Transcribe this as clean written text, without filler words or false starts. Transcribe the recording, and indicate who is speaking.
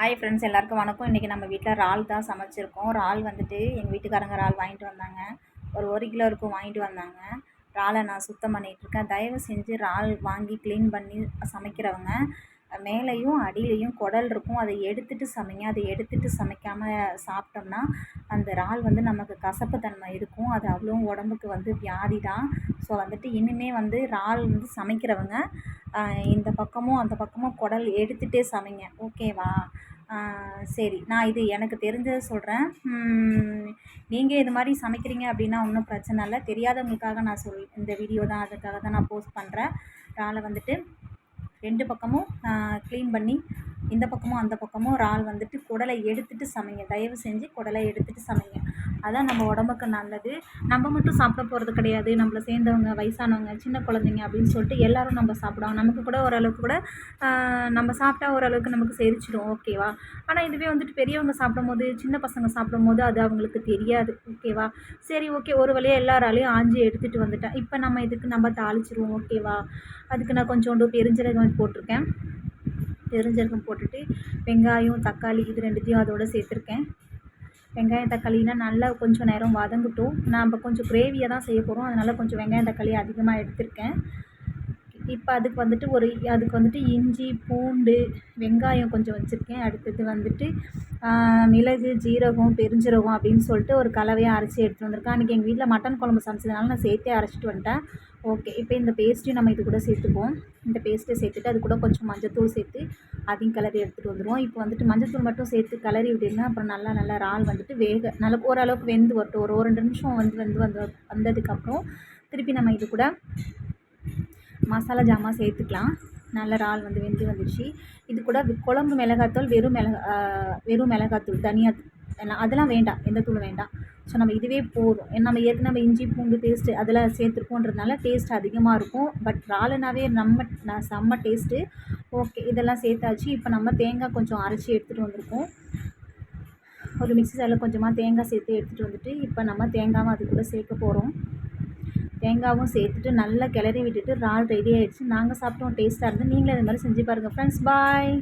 Speaker 1: Hi friends, எல்லாருக்கும் வணக்கம். இன்றைக்கி நம்ம வீட்டில் இறால் தான் சமைச்சிருக்கோம். இறால் வந்துட்டு எங்கள் வீட்டுக்காரங்க இறால் வாங்கிட்டு வந்தாங்க. ஒரு கிலோ இருக்கும் வாங்கிட்டு வந்தாங்க. இறாலை நான் சுத்தம் பண்ணிகிட்ருக்கேன். தயவு செஞ்சு இறால் வாங்கி க்ளீன் பண்ணி சமைக்கிறவங்க மேலேயும் அடியிலையும் குடல் இருக்கும், அதை எடுத்துகிட்டு சமைங்க. அதை எடுத்துகிட்டு சமைக்காமல் சாப்பிட்டோம்னா அந்த இறால் வந்து நமக்கு கசப்பு தன்மை இருக்கும். அது அவ்வளோ உடம்புக்கு வந்து வியாதி தான். ஸோ வந்துட்டு இனிமேல் வந்து இறால் வந்து சமைக்கிறவங்க இந்த பக்கமும் அந்த பக்கமும் குடல் எடுத்துகிட்டே சமைங்க, ஓகேவா? சரி, நான் இது எனக்கு தெரிஞ்சதை சொல்கிறேன். நீங்கள் இது மாதிரி சமைக்கிறீங்க அப்படின்னா ஒன்றும் பிரச்சனை இல்லை. தெரியாதவங்களுக்காக நான் இந்த வீடியோ தான், அதுக்காக தான் நான் போஸ்ட் பண்ணுறேன். இறாலை வந்துட்டு 2 பக்கமும் க்ளீன் பண்ணி இந்த பக்கமும் அந்த பக்கமும் இறால் வந்துட்டு குடலை எடுத்துகிட்டு சமைங்க. தயவு செஞ்சு குடலை எடுத்துகிட்டு சமைங்க. அதான் நம்ம உடம்புக்கு நல்லது. நம்ம மட்டும் சாப்பிட போகிறது கிடையாது. நம்மளை சேர்ந்தவங்க, வயசானவங்க, சின்ன குழந்தைங்க அப்படின்னு சொல்லிட்டு எல்லோரும் நம்ம சாப்பிடுவோம். நமக்கு கூட ஓரளவுக்கு கூட நம்ம சாப்பிட்டா ஓரளவுக்கு நமக்கு செரிச்சிடும், ஓகேவா? ஆனால் இதுவே வந்துட்டு பெரியவங்க சாப்பிடும்போது, சின்ன பசங்க சாப்பிடும்போது அது அவங்களுக்கு தெரியாது, ஓகேவா? சரி, ஓகே, ஒரு வழியாக எல்லாராலையும் ஆஞ்சி எடுத்துகிட்டு வந்துட்டேன். இப்போ நம்ம தாளிச்சிருவோம், ஓகேவா? அதுக்கு நான் கொஞ்சோண்டு பெருஞ்சீரகம் போட்டிருக்கேன். பெருஞ்சீரகம் போட்டுட்டு வெங்காயம், தக்காளி இது 2த்தையும் அதோடு சேர்த்துருக்கேன். வெங்காயம் தக்காளினா நல்லா கொஞ்சம் நேரம் வதங்கட்டும். நம்ம கொஞ்சம் கிரேவியாக தான் செய்ய போகிறோம், அதனால் கொஞ்சம் வெங்காயம் தக்காளி அதிகமாக எடுத்திருக்கேன். இப்போ அதுக்கு வந்துட்டு இஞ்சி, பூண்டு, வெங்காயம் கொஞ்சம் வச்சுருக்கேன். அடுத்தது வந்துட்டு மிளகு, ஜீரகம், பெருஞ்சீரகம் அப்படின்னு சொல்லிட்டு ஒரு கலவையாக அரைச்சி எடுத்துகிட்டு வந்திருக்கேன். அன்றைக்கி எங்கள் வீட்டில் மட்டன் குழம்பு சமைச்சதுனால நான் சேர்த்தே அரைச்சிட்டு வந்துட்டேன். ஓகே, இப்போ இந்த பேஸ்ட்டையும் நம்ம இது கூட சேர்த்துப்போம். இந்த பேஸ்ட்டை சேர்த்துட்டு அது கூட கொஞ்சம் மஞ்சத்தூள் சேர்த்து அதையும் கிளறி எடுத்துகிட்டு வந்துடுவோம். இப்போ வந்துட்டு மஞ்சத்தூள் மட்டும் சேர்த்து கிளறி விட்டுருங்க. அப்புறம் நல்லா இறால் வந்துட்டு நல்லா ஓரளவுக்கு வெந்து வரட்டும். ஒரு 2 நிமிஷம் வந்ததுக்கப்புறம் திருப்பி நம்ம இது கூட மசாலா ஜாமான் சேர்த்துக்கலாம். நல்ல இறால் வந்து வெந்து வந்துடுச்சு. இது கூட குழம்பு மிளகாத்தூள், வெறும் மிளகாத்தூள், தனியா அதெல்லாம் வேண்டாம், எந்த தூளும் வேண்டாம். ஸோ நம்ம இதுவே போதும். நம்ம ஏற்கனவே இஞ்சி பூண்டு பேஸ்ட்டு அதெல்லாம் சேர்த்துருக்கோன்றதுனால டேஸ்ட் அதிகமாக இருக்கும். பட் இறாலுனாவே செம்ம டேஸ்ட்டு. ஓகே, இதெல்லாம் சேர்த்தாச்சு. இப்போ நம்ம தேங்காய் கொஞ்சம் அரைச்சி எடுத்துகிட்டு வந்திருக்கோம். ஒரு மிக்ஸி ஜாரில் கொஞ்சமாக தேங்காய் சேர்த்து எடுத்துகிட்டு வந்துட்டு இப்போ நம்ம தேங்காவும் அது கூட சேர்க்க போகிறோம். தேங்காயும் சேர்த்துட்டு நல்லா கிளறி விட்டுட்டு இறால் ரெடி ஆகிடுச்சு. நாங்கள் சாப்பிட்டோம், டேஸ்ட்டாக இருந்து. நீங்களும் இது மாதிரி செஞ்சு பாருங்கள் ஃப்ரெண்ட்ஸ். பாய்.